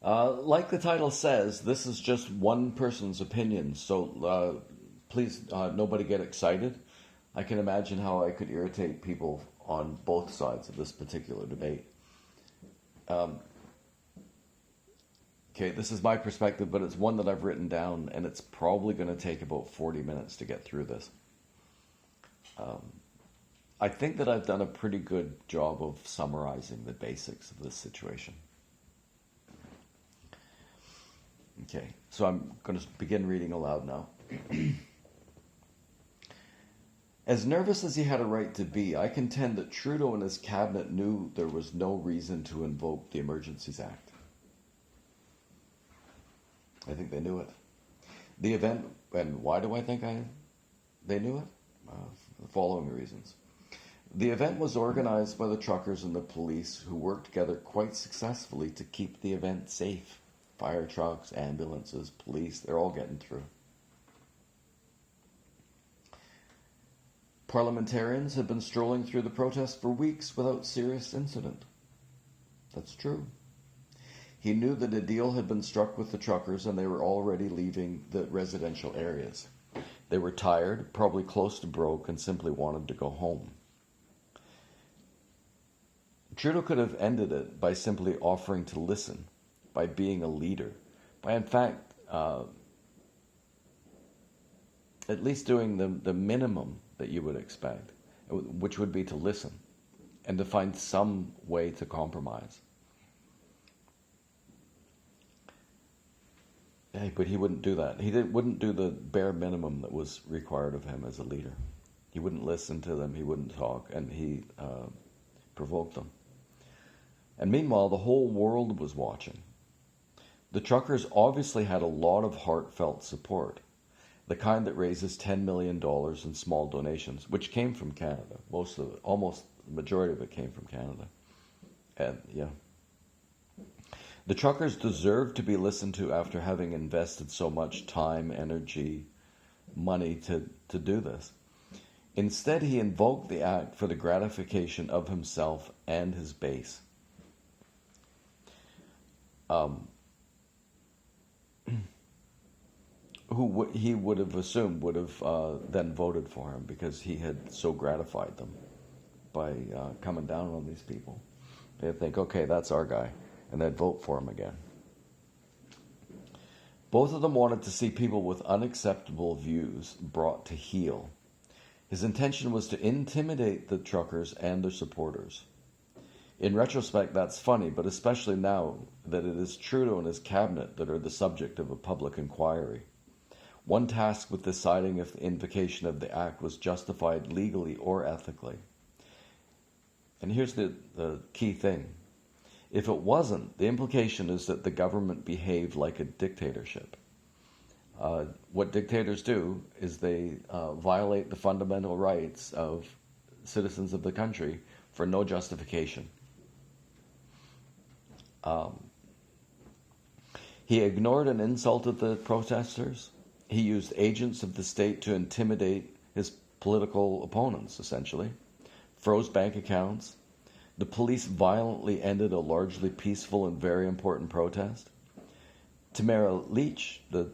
Like the title says, this is just one person's opinion, so please nobody get excited. I can imagine how I could irritate people on both sides of this particular debate. Okay, this is my perspective, but it's one that I've written down, and it's probably going to take about 40 minutes to get through this. I think that I've done a pretty good job of summarizing the basics of this situation. Okay, so I'm going to begin reading aloud now. As nervous as he had a right to be, I contend that Trudeau and his cabinet knew there was no reason to invoke the Emergencies Act. I think they knew it. The event, and why do I think they knew it? The following reasons. The event was organized by the truckers and the police, who worked together quite successfully to keep the event safe. Fire trucks, ambulances, police, they're all getting through. Parliamentarians had been strolling through the protest for weeks without serious incident. That's true. He knew that a deal had been struck with the truckers and they were already leaving the residential areas. They were tired, probably close to broke, and simply wanted to go home. Trudeau could have ended it by simply offering to listen, by being a leader, by in fact at least doing the minimum that you would expect, which would be to listen and to find some way to compromise. Hey, but he wouldn't do that. He wouldn't do the bare minimum that was required of him as a leader. He wouldn't listen to them, he wouldn't talk, and he provoked them. And meanwhile, the whole world was watching. The truckers obviously had a lot of heartfelt support, the kind that raises $10 million in small donations, which came from Canada. Most of it, almost the majority of it came from Canada. And yeah. The truckers deserved to be listened to after having invested so much time, energy, money to do this. Instead, he invoked the act for the gratification of himself and his base. Who he would have assumed would have then voted for him because he had so gratified them by coming down on these people. They'd think, okay, that's our guy, and they'd vote for him again. Both of them wanted to see people with unacceptable views brought to heel. His intention was to intimidate the truckers and their supporters. In retrospect, that's funny, but especially now that it is Trudeau and his cabinet that are the subject of a public inquiry. One tasked with deciding if the invocation of the act was justified legally or ethically. And here's the key thing. If it wasn't, the implication is that the government behaved like a dictatorship. What dictators do is they violate the fundamental rights of citizens of the country for no justification. He ignored and insulted the protesters. He used agents of the state to intimidate his political opponents, essentially. Froze bank accounts. The police violently ended a largely peaceful and very important protest. Tamara Leach, the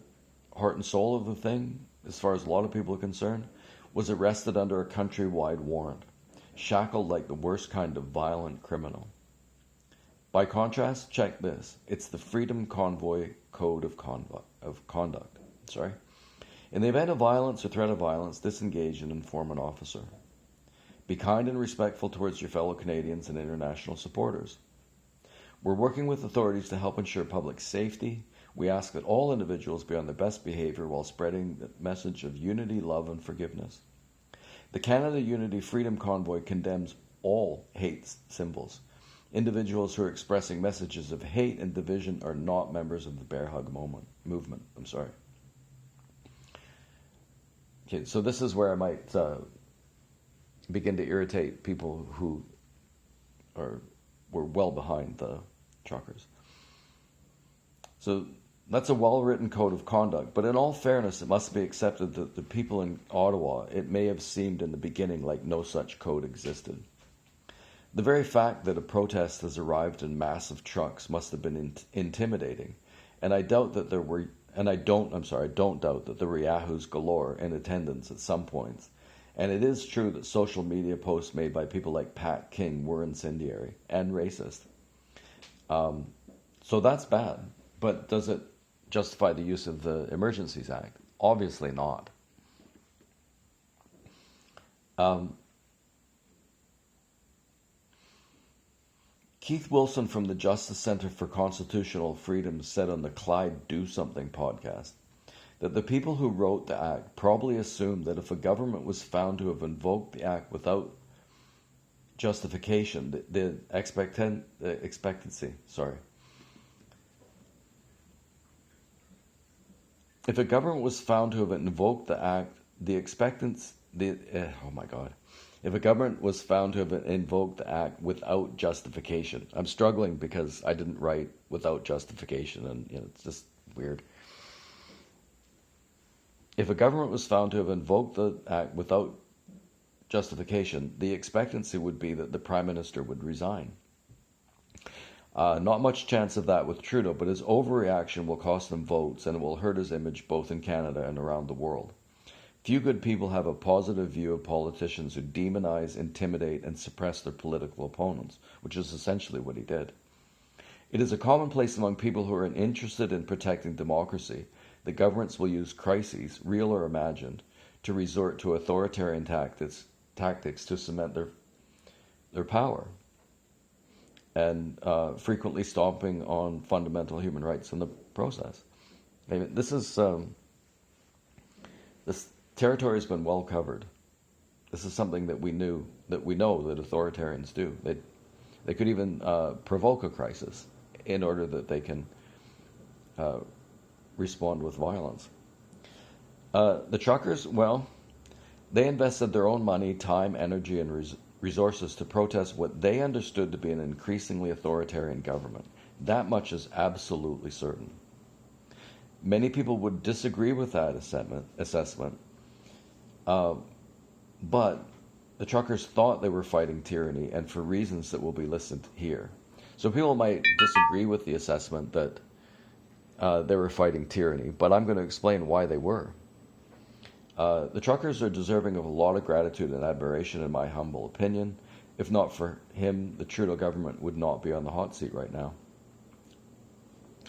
heart and soul of the thing, as far as a lot of people are concerned, was arrested under a countrywide warrant, shackled like the worst kind of violent criminal. By contrast, check this. It's the Freedom Convoy Code of Conduct. In the event of violence or threat of violence, disengage and inform an officer. Be kind and respectful towards your fellow Canadians and international supporters. We're working with authorities to help ensure public safety. We ask that all individuals be on their best behavior while spreading the message of unity, love, and forgiveness. The Canada Unity Freedom Convoy condemns all hate symbols. Individuals who are expressing messages of hate and division are not members of the Bear Hug movement. Okay, so this is where I might begin to irritate people who were well behind the truckers. So that's a well-written code of conduct, but in all fairness, it must be accepted that the people in Ottawa, it may have seemed in the beginning like no such code existed. The very fact that a protest has arrived in massive trucks must have been intimidating, and I doubt that there were, and I don't doubt that there were yahoos galore in attendance at some points. And it is true that social media posts made by people like Pat King were incendiary and racist. So that's bad. But does it justify the use of the Emergencies Act? Obviously not. Keith Wilson from the Justice Center for Constitutional Freedom said on the Clyde Do Something podcast that the people who wrote the act probably assumed that if a government was found to have invoked the act without justification, the expectancy. If a government was found to have invoked the act, If a government was found to have invoked the act without justification. I'm struggling because I didn't write without justification, and it's just weird. If a government was found to have invoked the act without justification, the expectancy would be that the Prime Minister would resign. Not much chance of that with Trudeau, but his overreaction will cost him votes, and it will hurt his image both in Canada and around the world. Few good people have a positive view of politicians who demonize, intimidate, and suppress their political opponents, which is essentially what he did. It is a commonplace among people who are interested in protecting democracy that governments will use crises, real or imagined, to resort to authoritarian tactics to cement their power, and frequently stomping on fundamental human rights in the process. I mean, this territory has been well covered. This is something that we know that authoritarians do. They could even provoke a crisis in order that they can respond with violence. The truckers, well, they invested their own money, time, energy, and resources to protest what they understood to be an increasingly authoritarian government. That much is absolutely certain. Many people would disagree with that assessment, but the truckers thought they were fighting tyranny, and for reasons that will be listed here. So people might disagree with the assessment that they were fighting tyranny, but I'm going to explain why they were. The truckers are deserving of a lot of gratitude and admiration, in my humble opinion. If not for him, the Trudeau government would not be on the hot seat right now.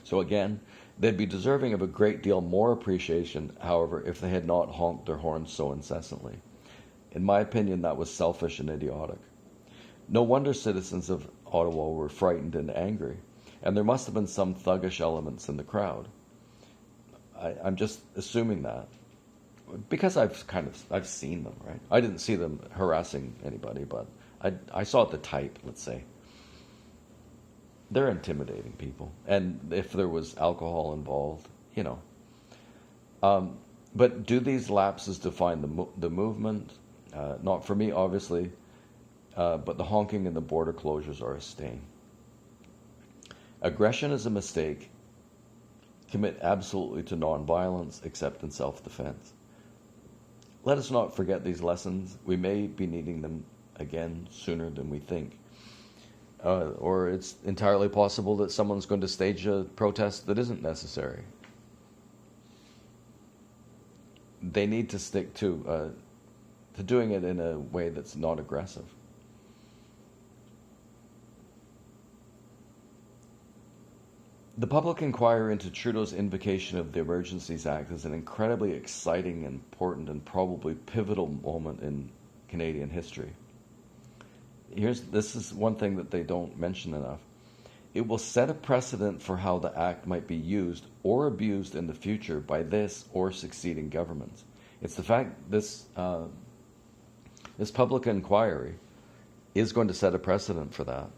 So again, they'd be deserving of a great deal more appreciation, however, if they had not honked their horns so incessantly. In my opinion, that was selfish and idiotic. No wonder citizens of Ottawa were frightened and angry, and there must have been some thuggish elements in the crowd. I'm just assuming that, because I've seen them, right? I didn't see them harassing anybody, but I saw the type, let's say. They're intimidating people, and if there was alcohol involved, But do these lapses define the movement? Not for me, obviously, but the honking and the border closures are a stain. Aggression is a mistake. Commit absolutely to nonviolence, except in self-defense. Let us not forget these lessons. We may be needing them again sooner than we think. Or it's entirely possible that someone's going to stage a protest that isn't necessary. They need to stick to doing it in a way that's not aggressive. The public inquiry into Trudeau's invocation of the Emergencies Act is an incredibly exciting, important, and probably pivotal moment in Canadian history. This is one thing that they don't mention enough. It will set a precedent for how the Act might be used or abused in the future by this or succeeding governments. It's the fact this public inquiry is going to set a precedent for that.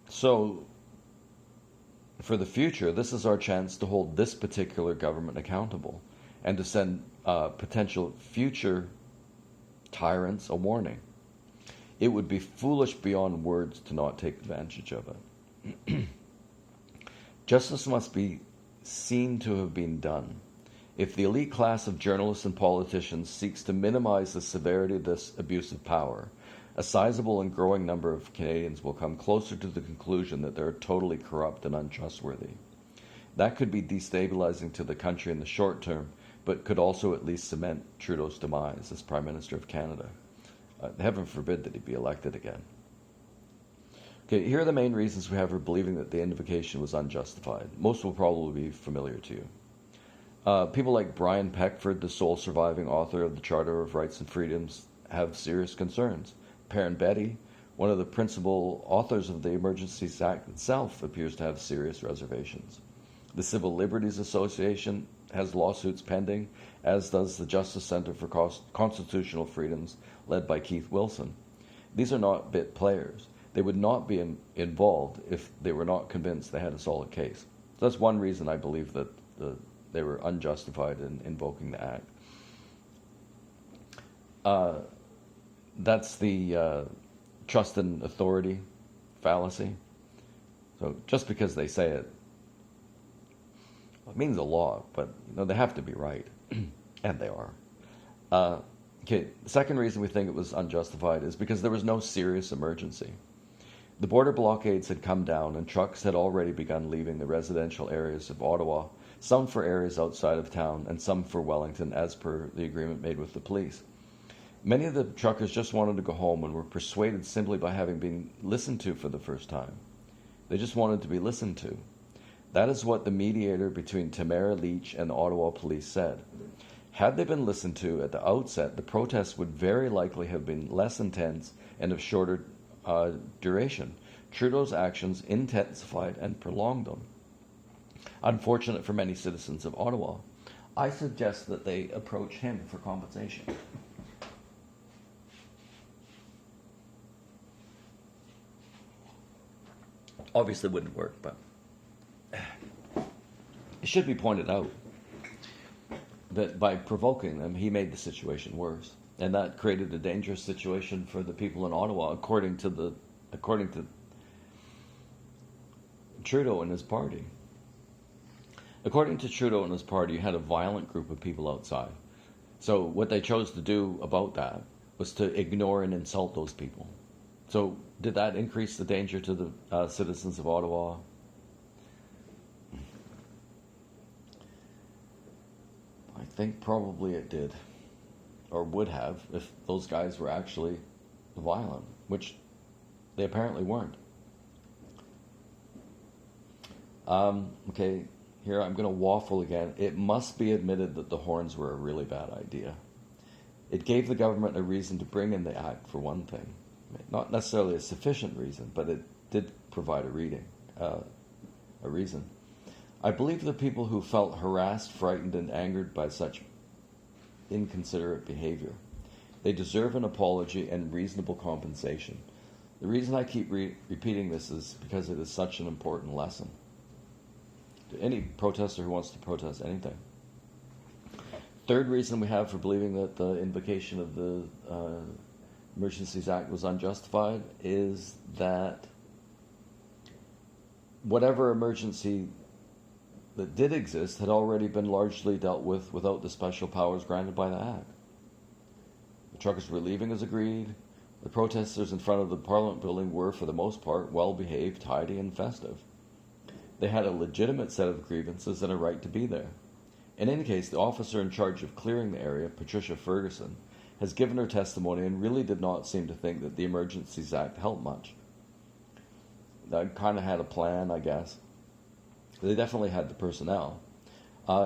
So, for the future, this is our chance to hold this particular government accountable and to send potential future tyrants a warning. It would be foolish beyond words to not take advantage of it. Justice must be seen to have been done, If the elite class of journalists and politicians seeks to minimize the severity of this abuse of power, a sizable and growing number of Canadians will come closer to the conclusion that they're totally corrupt and untrustworthy. That could be destabilizing to the country in the short term, but could also at least cement Trudeau's demise as Prime Minister of Canada. Heaven forbid that he be elected again. Okay, here are the main reasons we have for believing that the invocation was unjustified. Most will probably be familiar to you. People like Brian Peckford, the sole surviving author of the Charter of Rights and Freedoms, have serious concerns. Perrin Betty, one of the principal authors of the Emergencies Act itself, appears to have serious reservations. The Civil Liberties Association has lawsuits pending, as does the Justice Center for Constitutional Freedoms, led by Keith Wilson. These are not bit players. They would not be involved if they were not convinced they had a solid case. So that's one reason I believe that they were unjustified in invoking the act. That's the trust and authority fallacy. So just because they say it, it means a law, but they have to be right, and they are. Okay, the second reason we think it was unjustified is because there was no serious emergency. The border blockades had come down, and trucks had already begun leaving the residential areas of Ottawa, some for areas outside of town, and some for Wellington, as per the agreement made with the police. Many of the truckers just wanted to go home and were persuaded simply by having been listened to for the first time. They just wanted to be listened to. That is what the mediator between Tamara Leach and the Ottawa police said. Had they been listened to at the outset, the protests would very likely have been less intense and of shorter duration. Trudeau's actions intensified and prolonged them. Unfortunate for many citizens of Ottawa. I suggest that they approach him for compensation. Obviously it wouldn't work, but it should be pointed out that by provoking them, he made the situation worse. And that created a dangerous situation for the people in Ottawa, according to Trudeau and his party. According to Trudeau and his party, you had a violent group of people outside. So what they chose to do about that was to ignore and insult those people. So did that increase the danger to the citizens of Ottawa? I think probably it did, or would have, if those guys were actually violent, which they apparently weren't. Okay, here I'm going to waffle again. It must be admitted that the horns were a really bad idea. It gave the government a reason to bring in the act, for one thing. Not necessarily a sufficient reason, but it did provide a reason. I believe the people who felt harassed, frightened, and angered by such inconsiderate behavior, they deserve an apology and reasonable compensation. The reason I keep repeating this is because it is such an important lesson to any protester who wants to protest anything. Third reason we have for believing that the invocation of the Emergencies Act was unjustified is that whatever emergency that did exist had already been largely dealt with without the special powers granted by the Act. The truckers were leaving as agreed. The protesters in front of the Parliament building were, for the most part, well-behaved, tidy, and festive. They had a legitimate set of grievances and a right to be there. In any case, the officer in charge of clearing the area, Patricia Ferguson, has given her testimony and really did not seem to think that the Emergencies Act helped much. They kind of had a plan, I guess. They definitely had the personnel.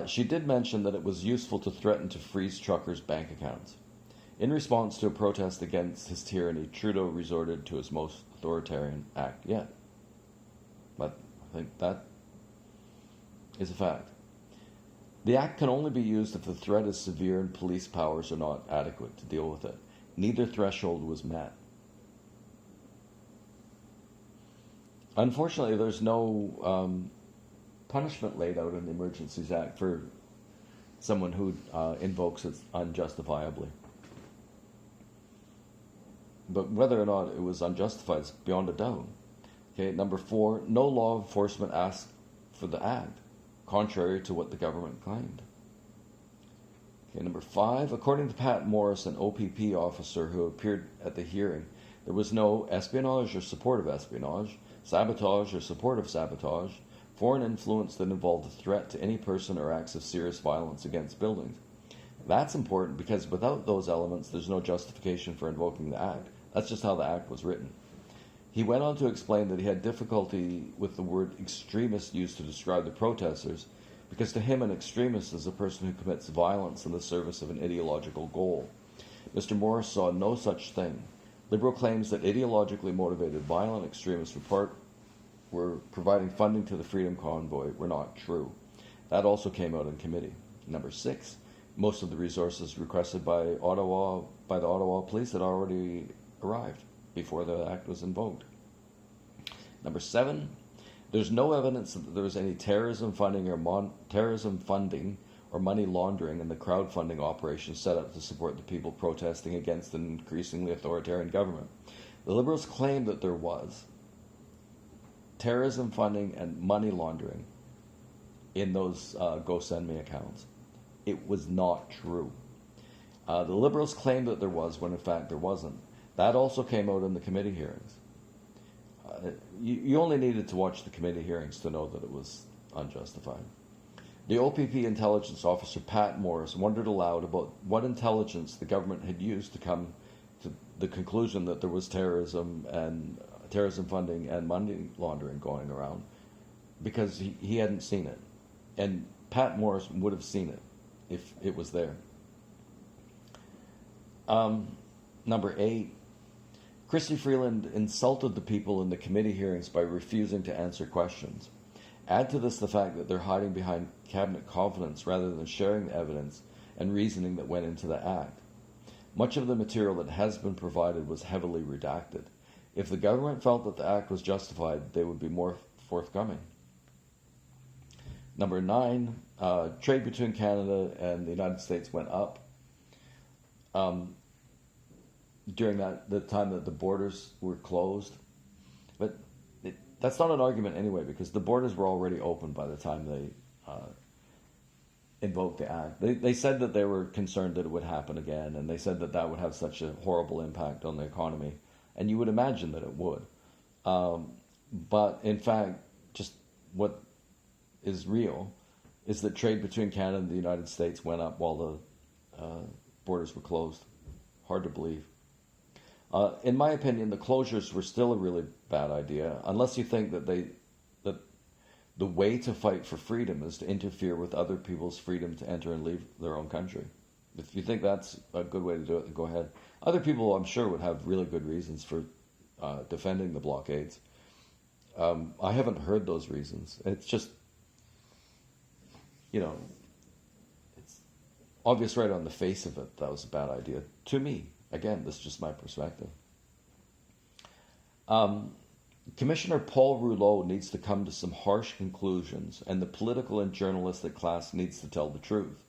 She did mention that it was useful to threaten to freeze truckers' bank accounts. In response to a protest against his tyranny, Trudeau resorted to his most authoritarian act yet. But I think that is a fact. The act can only be used if the threat is severe and police powers are not adequate to deal with it. Neither threshold was met. Unfortunately, there's no punishment laid out in the Emergencies Act for someone who invokes it unjustifiably. But whether or not it was unjustified is beyond a doubt. Okay, number 4, no law enforcement asked for the act, contrary to what the government claimed. Okay, number 5, according to Pat Morris, an OPP officer who appeared at the hearing, there was no espionage or support of espionage, sabotage or support of sabotage, foreign influence that involved a threat to any person or acts of serious violence against buildings. That's important because without those elements, there's no justification for invoking the Act. That's just how the Act was written. He went on to explain that he had difficulty with the word extremist used to describe the protesters because to him an extremist is a person who commits violence in the service of an ideological goal. Mr. Morris saw no such thing. Liberal claims that ideologically motivated violent extremists were providing funding to the Freedom Convoy were not true. That also came out in committee. Number 6, most of the resources requested by the Ottawa police had already arrived before the Act was invoked. Number 7, there's no evidence that there was any terrorism funding or money laundering in the crowdfunding operation set up to support the people protesting against an increasingly authoritarian government. The Liberals claim that there was terrorism funding and money laundering in those GoSendMe accounts. It was not true. The Liberals claimed that there was when in fact there wasn't. That also came out in the committee hearings. You only needed to watch the committee hearings to know that it was unjustified. The OPP intelligence officer Pat Morris wondered aloud about what intelligence the government had used to come to the conclusion that there was terrorism funding and money laundering going around, because he hadn't seen it. And Pat Morris would have seen it if it was there. Number 8, Christy Freeland insulted the people in the committee hearings by refusing to answer questions. Add to this the fact that they're hiding behind cabinet confidence rather than sharing the evidence and reasoning that went into the Act. Much of the material that has been provided was heavily redacted. If the government felt that the Act was justified, they would be more forthcoming. Number 9, trade between Canada and the United States went up during the time that the borders were closed. But that's not an argument anyway, because the borders were already open by the time they invoked the Act. They said that they were concerned that it would happen again, and they said that that would have such a horrible impact on the economy. And you would imagine that it would. But in fact, just what is real is that trade between Canada and the United States went up while the borders were closed. Hard to believe. In my opinion, the closures were still a really bad idea, unless you think that the way to fight for freedom is to interfere with other people's freedom to enter and leave their own country. If you think that's a good way to do it, then go ahead. Other people, I'm sure, would have really good reasons for defending the blockades. I haven't heard those reasons. It's just, it's obvious right on the face of it that was a bad idea. To me, again, this is just my perspective. Commissioner Paul Rouleau needs to come to some harsh conclusions, and the political and journalistic class needs to tell the truth.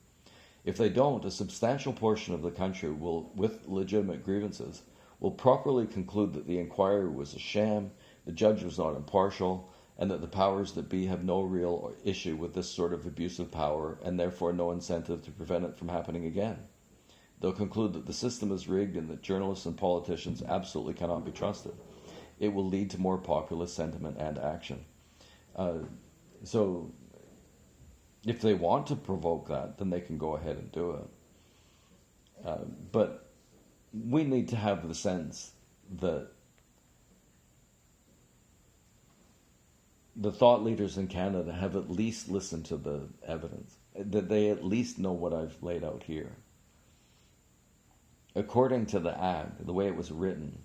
If they don't, a substantial portion of the country will, with legitimate grievances, will properly conclude that the inquiry was a sham, the judge was not impartial, and that the powers that be have no real issue with this sort of abuse of power, and therefore no incentive to prevent it from happening again. They'll conclude that the system is rigged and that journalists and politicians absolutely cannot be trusted. It will lead to more populist sentiment and action. So if they want to provoke that, then they can go ahead and do it. But we need to have the sense that the thought leaders in Canada have at least listened to the evidence, that they at least know what I've laid out here. According to the Act, the way it was written,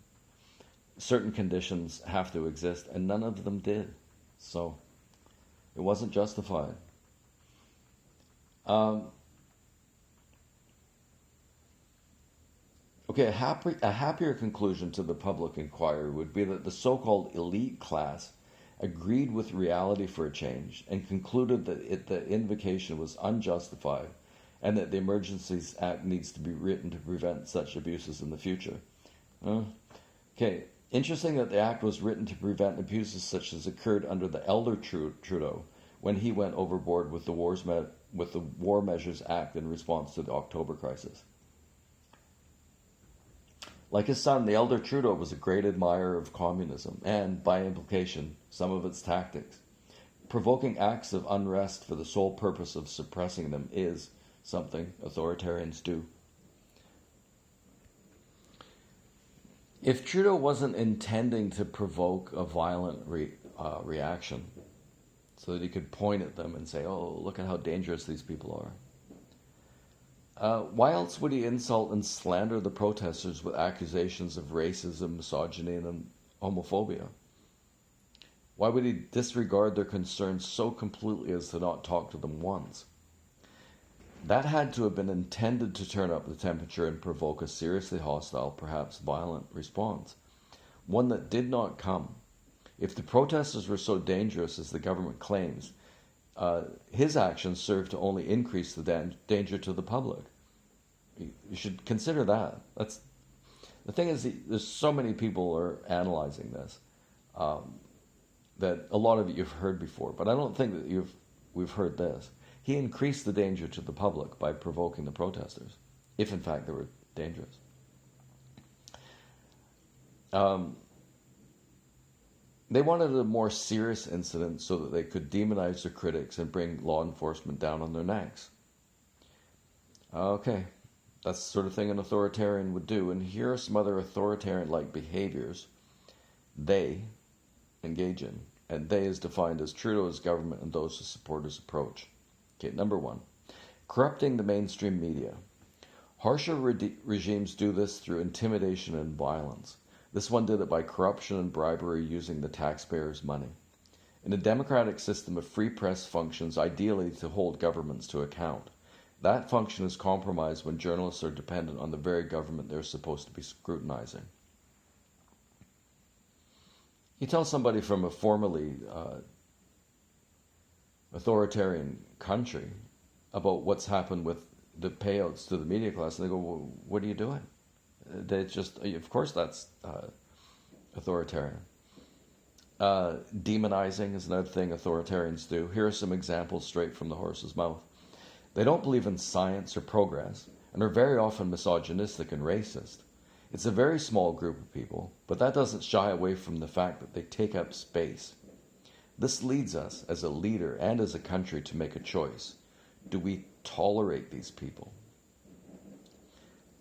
certain conditions have to exist, and none of them did. So it wasn't justified. Okay, a happier conclusion to the public inquiry would be that the so-called elite class agreed with reality for a change and concluded that the invocation was unjustified and that the Emergencies Act needs to be written to prevent such abuses in the future. Okay, interesting that the Act was written to prevent abuses such as occurred under the elder Trudeau when he went overboard with the with the War Measures Act in response to the October crisis. Like his son, the elder Trudeau was a great admirer of communism and, by implication, some of its tactics. Provoking acts of unrest for the sole purpose of suppressing them is something authoritarians do. If Trudeau wasn't intending to provoke a violent reaction so that he could point at them and say, oh, look at how dangerous these people are, why else would he insult and slander the protesters with accusations of racism, misogyny, and homophobia? Why would he disregard their concerns so completely as to not talk to them once? That had to have been intended to turn up the temperature and provoke a seriously hostile, perhaps violent response. One that did not come. If the protesters were so dangerous as the government claims, his actions served to only increase the danger to the public. You should consider that. The thing is, there's so many people are analyzing this that a lot of it you've heard before, but I don't think that we've heard this. He increased the danger to the public by provoking the protesters, if in fact they were dangerous. They wanted a more serious incident so that they could demonize their critics and bring law enforcement down on their necks. Okay, that's the sort of thing an authoritarian would do. And here are some other authoritarian-like behaviors they engage in. And they is defined as Trudeau's government and those who support his approach. Okay, number one, corrupting the mainstream media. Harsher regimes do this through intimidation and violence. This one did it by corruption and bribery using the taxpayers' money. In a democratic system, a free press functions ideally to hold governments to account. That function is compromised when journalists are dependent on the very government they're supposed to be scrutinizing. You tell somebody from a formerly authoritarian country about what's happened with the payouts to the media class, and they go, well, what are you doing? They just, of course that's authoritarian. Demonizing is another thing authoritarians do. Here are some examples straight from the horse's mouth. They don't believe in science or progress, and are very often misogynistic and racist. It's a very small group of people, but that doesn't shy away from the fact that they take up space. This leads us, as a leader and as a country, to make a choice. Do we tolerate these people?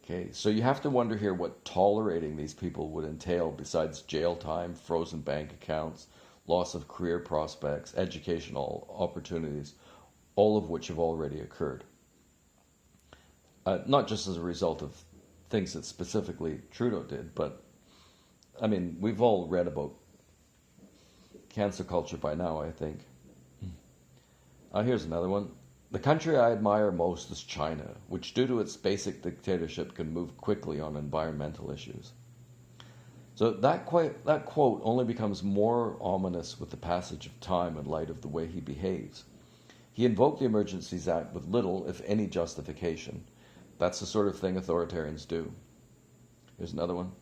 Okay, so you have to wonder here what tolerating these people would entail besides jail time, frozen bank accounts, loss of career prospects, educational opportunities, all of which have already occurred. Not just as a result of things that specifically Trudeau did, but, I mean, we've all read about cancel culture by now, I think. Here's another one. The country I admire most is China, which due to its basic dictatorship can move quickly on environmental issues. So that quote only becomes more ominous with the passage of time in light of the way he behaves. He invoked the Emergencies Act with little, if any, justification. That's the sort of thing authoritarians do. Here's another one.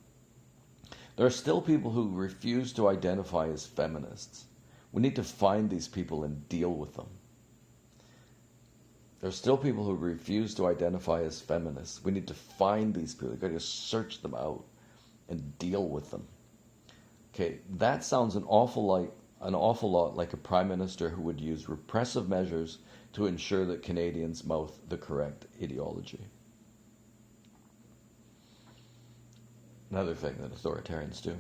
There are still people who refuse to identify as feminists. We need to find these people and deal with them. There are still people who refuse to identify as feminists. We need to find these people. We've got to search them out and deal with them. Okay, that sounds an awful lot like a prime minister who would use repressive measures to ensure that Canadians mouth the correct ideology. Another thing that authoritarians do.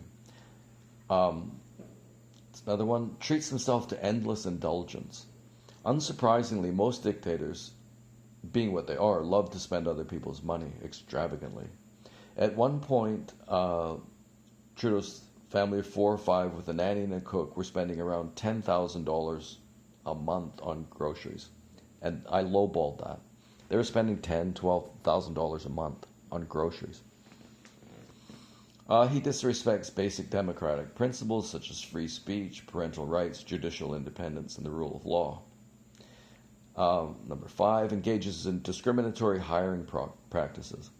It's another one. Treats himself to endless indulgence. Unsurprisingly, most dictators, being what they are, love to spend other people's money extravagantly. At one point, Trudeau's family of 4 or 5 with a nanny and a cook were spending around $10,000 a month on groceries. And I lowballed that. They were spending $10,000, $12,000 a month on groceries. He disrespects basic democratic principles such as free speech, parental rights, judicial independence, and the rule of law. Number 5, engages in discriminatory hiring practices.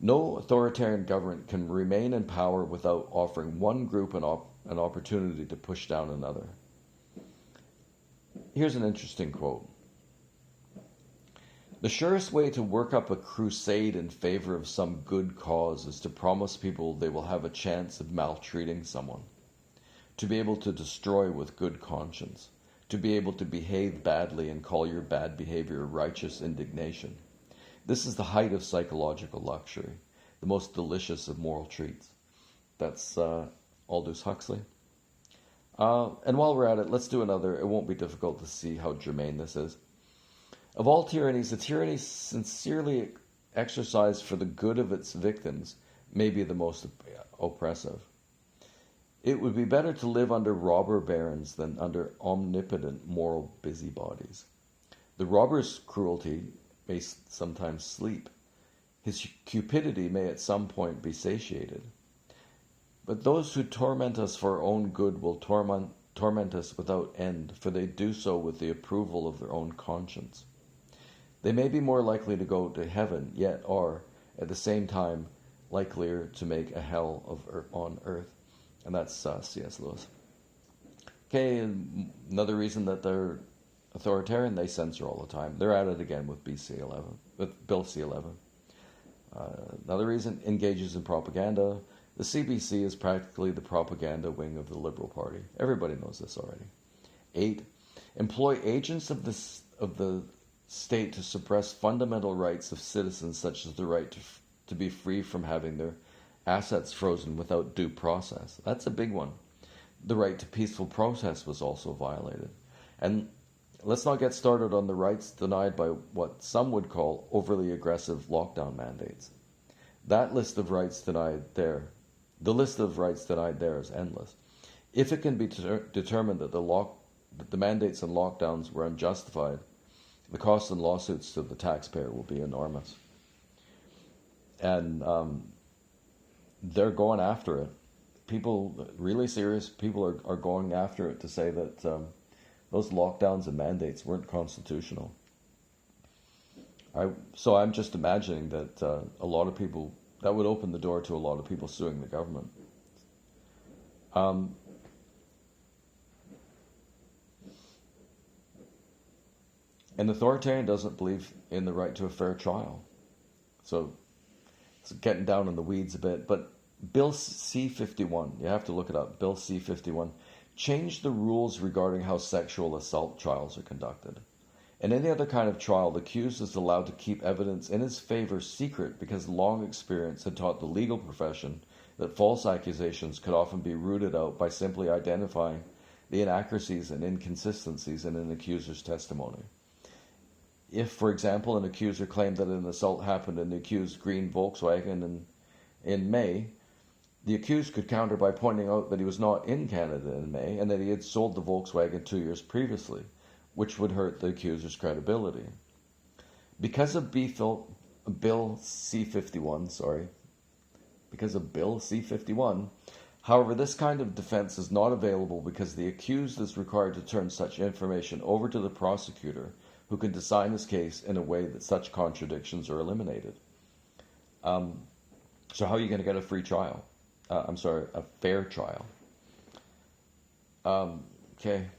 No authoritarian government can remain in power without offering one group an opportunity to push down another. Here's an interesting quote. The surest way to work up a crusade in favor of some good cause is to promise people they will have a chance of maltreating someone, to be able to destroy with good conscience, to be able to behave badly and call your bad behavior righteous indignation. This is the height of psychological luxury, the most delicious of moral treats. That's Aldous Huxley. And while we're at it, let's do another. It won't be difficult to see how germane this is. Of all tyrannies, a tyranny sincerely exercised for the good of its victims may be the most oppressive. It would be better to live under robber barons than under omnipotent moral busybodies. The robber's cruelty may sometimes sleep. His cupidity may at some point be satiated. But those who torment us for our own good will torment us without end, for they do so with the approval of their own conscience. They may be more likely to go to heaven, yet are, at the same time, likelier to make a hell on earth. And that's C.S. Lewis. Okay, and another reason that they're authoritarian, they censor all the time. They're at it again with Bill C-11. Another reason, engages in propaganda. The CBC is practically the propaganda wing of the Liberal Party. Everybody knows this already. 8, employ agents of the state to suppress fundamental rights of citizens, such as the right to be free from having their assets frozen without due process. That's a big one. The right to peaceful protest was also violated. And let's not get started on the rights denied by what some would call overly aggressive lockdown mandates. That list of rights denied there, the list of rights denied there is endless. If it can be determined that the mandates and lockdowns were unjustified, the costs and lawsuits to the taxpayer will be enormous. And they're going after it. People, really serious people, are going after it to say that those lockdowns and mandates weren't constitutional. So I'm just imagining that a lot of people, that would open the door to a lot of people suing the government. An authoritarian doesn't believe in the right to a fair trial. So it's getting down in the weeds a bit. But Bill C-51, you have to look it up, Bill C-51, changed the rules regarding how sexual assault trials are conducted. In any other kind of trial, the accused is allowed to keep evidence in his favor secret because long experience had taught the legal profession that false accusations could often be rooted out by simply identifying the inaccuracies and inconsistencies in an accuser's testimony. If, for example, an accuser claimed that an assault happened in the accused's green Volkswagen in May, the accused could counter by pointing out that he was not in Canada in May and that he had sold the Volkswagen 2 years previously, which would hurt the accuser's credibility. Because of Bill C-51, however, this kind of defense is not available because the accused is required to turn such information over to the prosecutor, who can decide his case in a way that such contradictions are eliminated. So how are you going to get a free trial? A fair trial. Okay.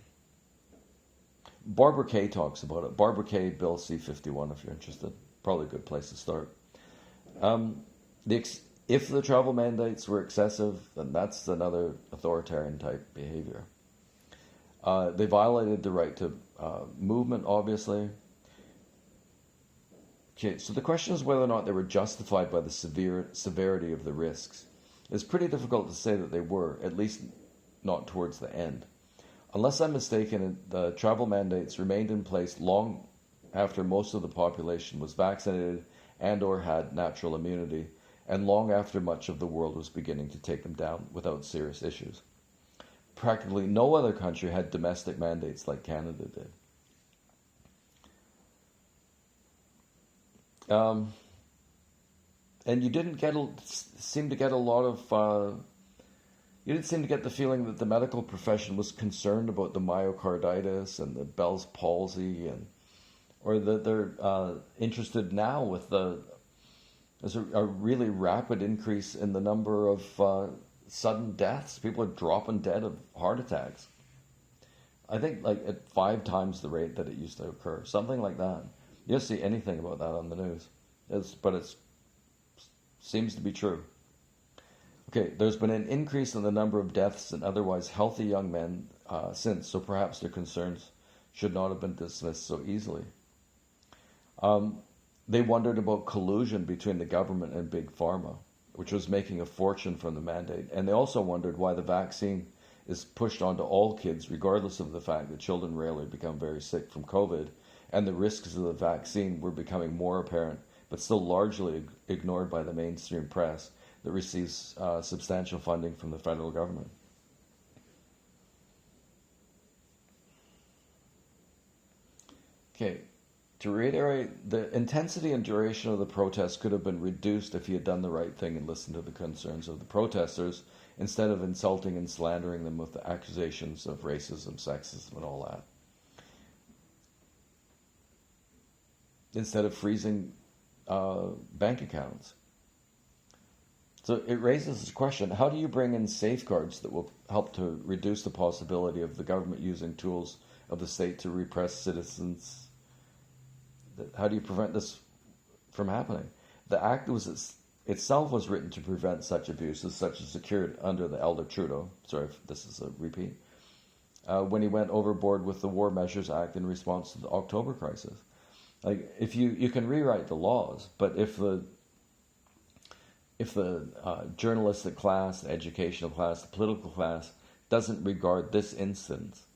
Barbara Kay talks about it. Barbara Kay, Bill C-51, if you're interested. Probably a good place to start. If the travel mandates were excessive, then that's another authoritarian type behavior. They violated the right to movement, obviously. Okay, so the question is whether or not they were justified by the severity of the risks. It's pretty difficult to say that they were, at least not towards the end. Unless I'm mistaken, the travel mandates remained in place long after most of the population was vaccinated and or had natural immunity, and long after much of the world was beginning to take them down without serious issues. Practically no other country had domestic mandates like Canada did. And you didn't seem to get a lot of. You didn't seem to get the feeling that the medical profession was concerned about the myocarditis and the Bell's palsy, or that they're interested now with there's a really rapid increase in the number of sudden deaths. People are dropping dead of heart attacks. I think like at 5 times the rate that it used to occur, something like that. You don't see anything about that on the news. But it seems to be true. Okay, there's been an increase in the number of deaths in otherwise healthy young men since, so perhaps their concerns should not have been dismissed so easily. They wondered about collusion between the government and Big Pharma, which was making a fortune from the mandate. And they also wondered why the vaccine is pushed onto all kids, regardless of the fact that children rarely become very sick from COVID, and the risks of the vaccine were becoming more apparent, but still largely ignored by the mainstream press that receives substantial funding from the federal government. Okay, to reiterate, the intensity and duration of the protests could have been reduced if he had done the right thing and listened to the concerns of the protesters instead of insulting and slandering them with the accusations of racism, sexism, and all that. Instead of freezing bank accounts. So it raises this question, how do you bring in safeguards that will help to reduce the possibility of the government using tools of the state to repress citizens? How do you prevent this from happening? The act itself was written to prevent such abuses, such as secured under the elder Trudeau. Sorry if this is a repeat. When he went overboard with the War Measures Act in response to the October crisis. Like, if you can rewrite the laws, but if the journalistic class, the educational class, the political class doesn't regard this instance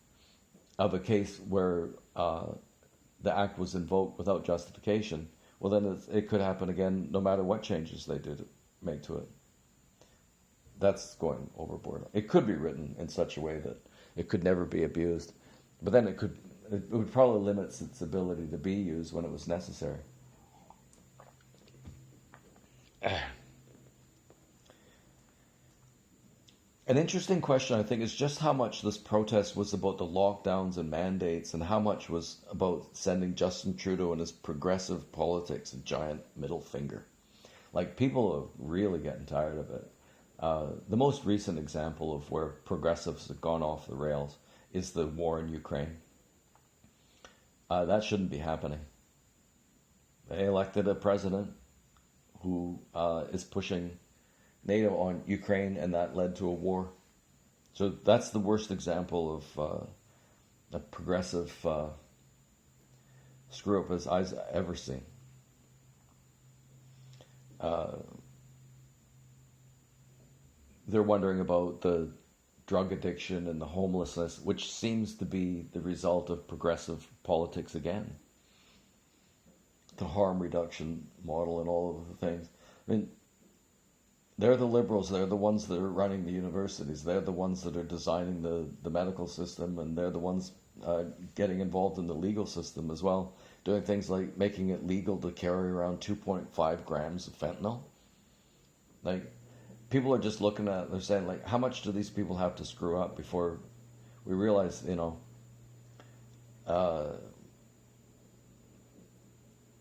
of a case where the act was invoked without justification, well then it could happen again no matter what changes they did make to it. That's going overboard. It could be written in such a way that it could never be abused, but then it would probably limit its ability to be used when it was necessary. An interesting question, I think, is just how much this protest was about the lockdowns and mandates and how much was about sending Justin Trudeau and his progressive politics a giant middle finger. Like, people are really getting tired of it. The most recent example of where progressives have gone off the rails is the war in Ukraine. That shouldn't be happening. They elected a president who is pushing NATO on Ukraine, and that led to a war. So that's the worst example of a progressive screw-up as I've ever seen. They're wondering about the drug addiction and the homelessness, which seems to be the result of progressive politics again. The harm reduction model and all of the things. I mean, they're the liberals, they're the ones that are running the universities, they're the ones that are designing the medical system, and they're the ones getting involved in the legal system as well, doing things like making it legal to carry around 2.5 grams of fentanyl. Like, people are just looking at it, they're saying, like, how much do these people have to screw up before we realize,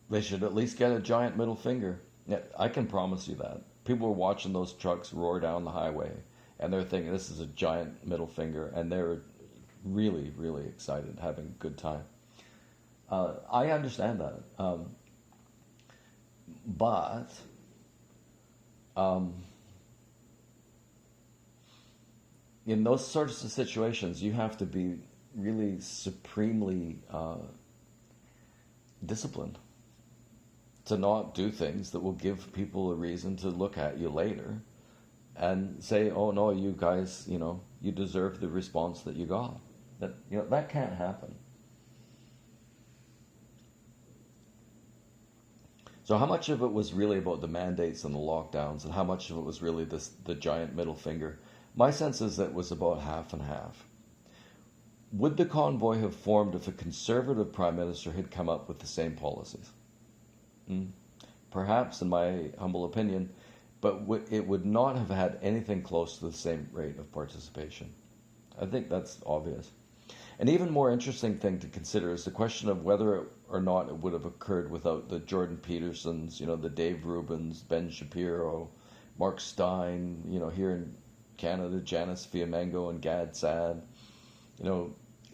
they should at least get a giant middle finger. Yeah, I can promise you that. People are watching those trucks roar down the highway, and they're thinking this is a giant middle finger, and they're really, really excited, having a good time. I understand that. But in those sorts of situations, you have to be really supremely disciplined to not do things that will give people a reason to look at you later and say, oh no, you guys, you deserve the response that you got. That can't happen. So how much of it was really about the mandates and the lockdowns, and how much of it was really the giant middle finger? My sense is that it was about half and half. Would the convoy have formed if a conservative prime minister had come up with the same policies? Perhaps, in my humble opinion, but it would not have had anything close to the same rate of participation. I think that's obvious. An even more interesting thing to consider is the question of whether or not it would have occurred without the Jordan Petersons, the Dave Rubins, Ben Shapiro, Mark Stein, here in Canada, Janice Fiamengo and Gad Saad,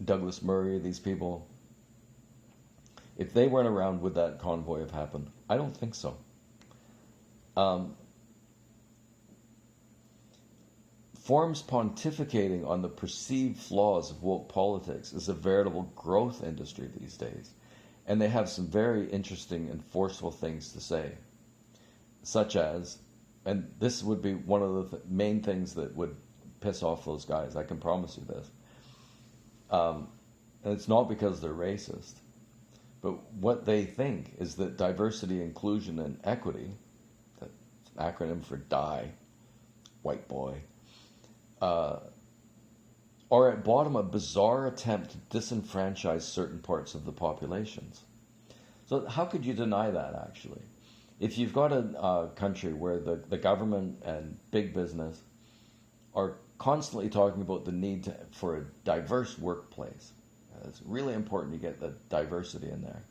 Douglas Murray, these people. If they weren't around, would that convoy have happened? I don't think so. Um, Forums pontificating on the perceived flaws of woke politics is a veritable growth industry these days. And they have some very interesting and forceful things to say, such as, and this would be one of the main things that would piss off those guys, I can promise you this. And it's not because they're racist, but what they think is that diversity, inclusion, and equity, that's an acronym for DIE, white boy, are at bottom a bizarre attempt to disenfranchise certain parts of the populations. So how could you deny that, actually? If you've got a country where the government and big business are constantly talking about the need for a diverse workplace, it's really important you get the diversity in there.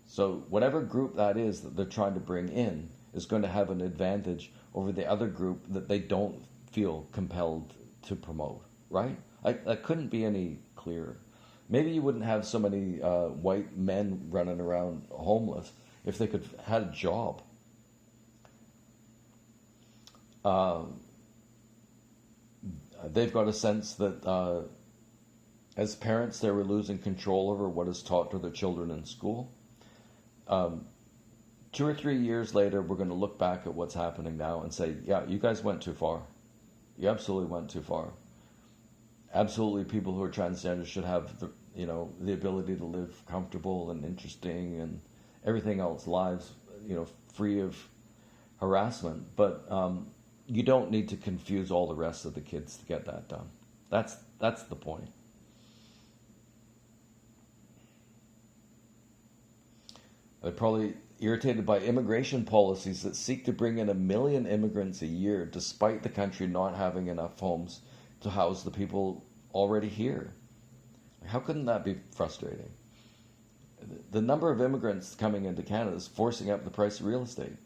So whatever group that is that they're trying to bring in is going to have an advantage over the other group that they don't feel compelled to promote, right? That couldn't be any clearer. Maybe you wouldn't have so many white men running around homeless if they could have had a job. They've got a sense that as parents they were losing control over what is taught to their children in school. 2 or 3 years later, we're going to look back at what's happening now and say, yeah, you guys went too far. You absolutely went too far. Absolutely, people who are transgender should have the ability to live comfortable and interesting and everything else, lives, free of harassment. But you don't need to confuse all the rest of the kids to get that done. That's the point. They're probably irritated by immigration policies that seek to bring in 1 million immigrants a year, despite the country not having enough homes to house the people already here. How couldn't that be frustrating? The number of immigrants coming into Canada is forcing up the price of real estate.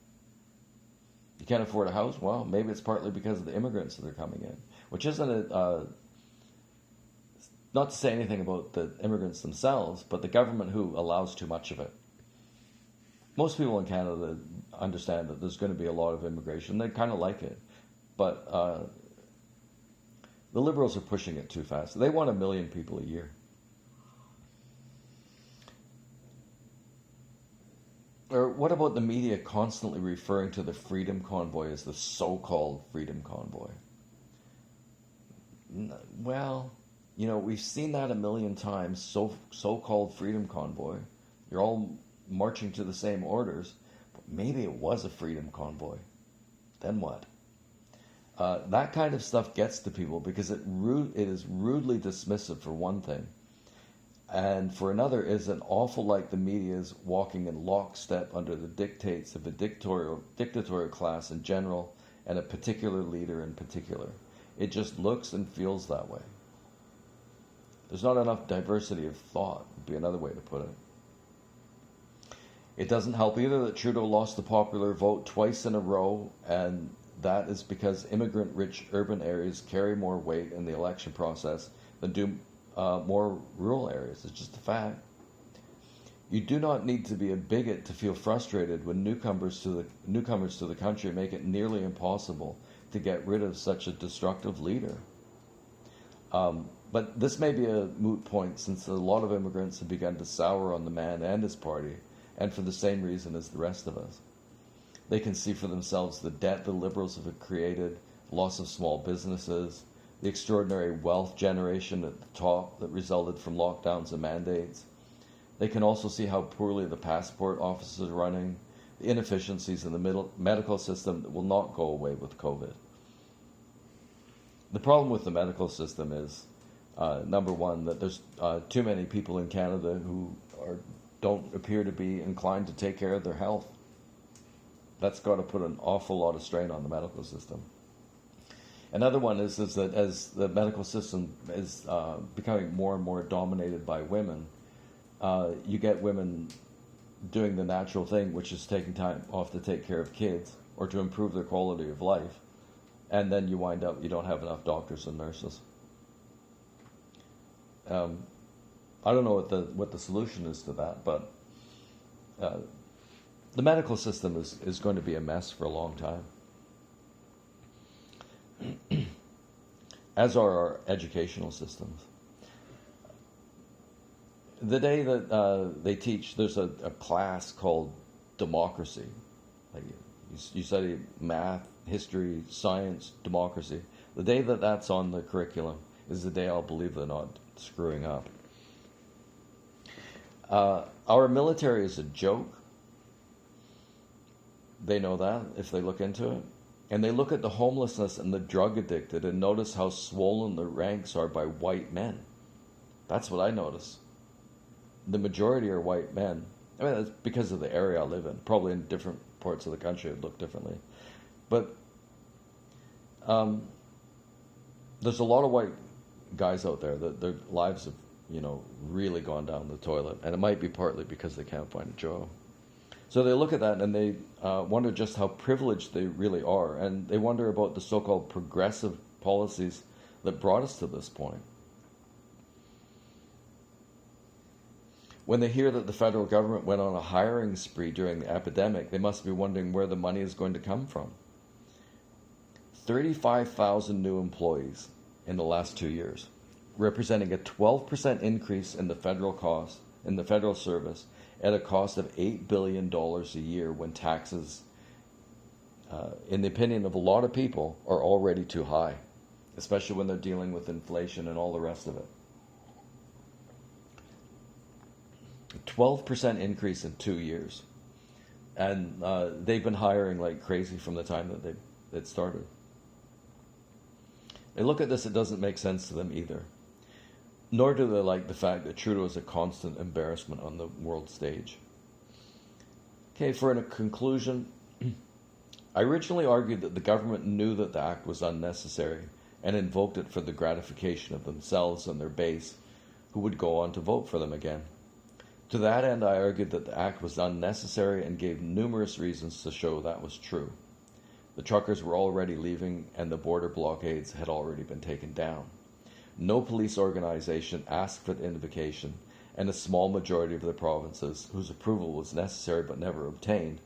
You can't afford a house? Well, maybe it's partly because of the immigrants that are coming in, which isn't not to say anything about the immigrants themselves, but the government who allows too much of it. Most people in Canada understand that there's going to be a lot of immigration. They kind of like it. But the Liberals are pushing it too fast. They want 1 million people a year. Or what about the media constantly referring to the Freedom Convoy as the so-called Freedom Convoy? Well, we've seen that 1 million times, so-called Freedom Convoy. You're all marching to the same orders, but maybe it was a freedom convoy. Then what? That kind of stuff gets to people because it is rudely dismissive, for one thing, and for another is an awful like the media is walking in lockstep under the dictates of a dictatorial class in general and a particular leader in particular. It just looks and feels that way. There's not enough diversity of thought, would be another way to put it. It doesn't help either that Trudeau lost the popular vote twice in a row, and that is because immigrant-rich urban areas carry more weight in the election process than do more rural areas. It's just a fact. You do not need to be a bigot to feel frustrated when newcomers to the country make it nearly impossible to get rid of such a destructive leader. But this may be a moot point, since a lot of immigrants have begun to sour on the man and his party, and for the same reason as the rest of us. They can see for themselves the debt the Liberals have created, loss of small businesses, the extraordinary wealth generation at the top that resulted from lockdowns and mandates. They can also see how poorly the passport office is running, the inefficiencies in the medical system that will not go away with COVID. The problem with the medical system is, number one, that there's too many people in Canada who don't appear to be inclined to take care of their health. That's got to put an awful lot of strain on the medical system. Another one is that as the medical system is becoming more and more dominated by women, you get women doing the natural thing, which is taking time off to take care of kids or to improve their quality of life, and then you wind up you don't have enough doctors and nurses. I don't know what the solution is to that, but the medical system is going to be a mess for a long time, as are our educational systems. The day that they teach, there's a class called democracy. Like you study math, history, science, democracy. The day that that's on the curriculum is the day I'll believe they're not screwing up. Our military is a joke. They know that if they look into it. And they look at the homelessness and the drug addicted and notice how swollen the ranks are by white men. That's what I notice. The majority are white men. I mean, that's because of the area I live in. Probably in different parts of the country it would look differently. But there's a lot of white guys out there that their lives have, really gone down the toilet. And it might be partly because they can't find a job. So they look at that and they wonder just how privileged they really are. And they wonder about the so-called progressive policies that brought us to this point. When they hear that the federal government went on a hiring spree during the epidemic, they must be wondering where the money is going to come from. 35,000 new employees in the last 2 years, representing a 12% increase in the federal service at a cost of $8 billion a year when taxes, in the opinion of a lot of people, are already too high, especially when they're dealing with inflation and all the rest of it. 12% increase in 2 years. And they've been hiring like crazy from the time that it started. They look at this, it doesn't make sense to them either. Nor do they like the fact that Trudeau is a constant embarrassment on the world stage. Okay, for a conclusion, I originally argued that the government knew that the act was unnecessary and invoked it for the gratification of themselves and their base, who would go on to vote for them again. To that end, I argued that the act was unnecessary and gave numerous reasons to show that was true. The truckers were already leaving and the border blockades had already been taken down. No police organization asked for the invocation, and a small majority of the provinces, whose approval was necessary but never obtained,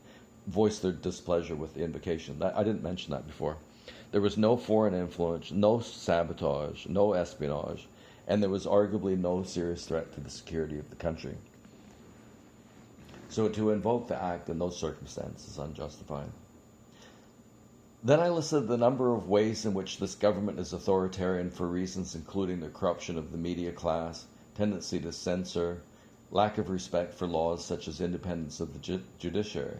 voiced their displeasure with the invocation. I didn't mention that before. There was no foreign influence, no sabotage, no espionage, and there was arguably no serious threat to the security of the country. So to invoke the act in those circumstances is unjustified. Then I listed the number of ways in which this government is authoritarian for reasons including the corruption of the media class, tendency to censor, lack of respect for laws such as independence of the judiciary.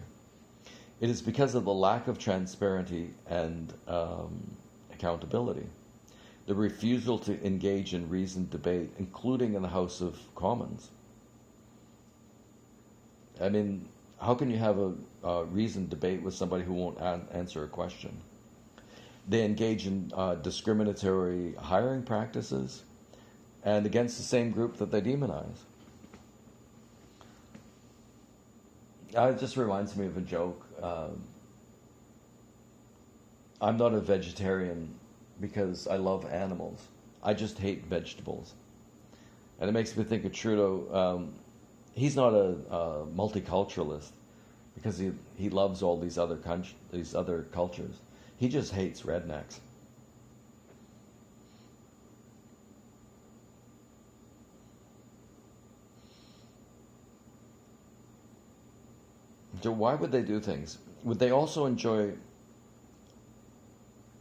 It is because of the lack of transparency and accountability, the refusal to engage in reasoned debate, including in the House of Commons. I mean, how can you have a reasoned debate with somebody who won't answer a question? They engage in discriminatory hiring practices and against the same group that they demonize. It just reminds me of a joke. I'm not a vegetarian because I love animals. I just hate vegetables. And it makes me think of Trudeau. He's not a multiculturalist because he loves all these other cultures. He just hates rednecks. So why would they do things? Would they also enjoy...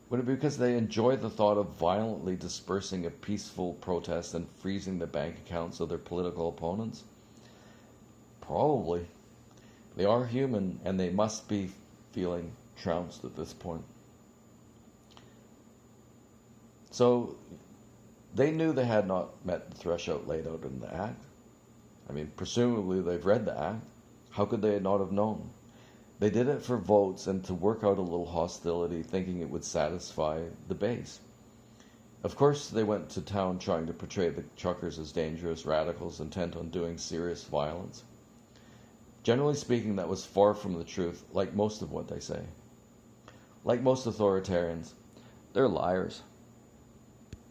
Would it be because they enjoy the thought of violently dispersing a peaceful protest and freezing the bank accounts of their political opponents? Probably. They are human, and they must be feeling trounced at this point. So, they knew they had not met the threshold laid out in the Act. I mean, presumably they've read the Act. How could they not have known? They did it for votes and to work out a little hostility, thinking it would satisfy the base. Of course, they went to town trying to portray the truckers as dangerous radicals intent on doing serious violence. Generally speaking, that was far from the truth, like most of what they say. Like most authoritarians, they're liars.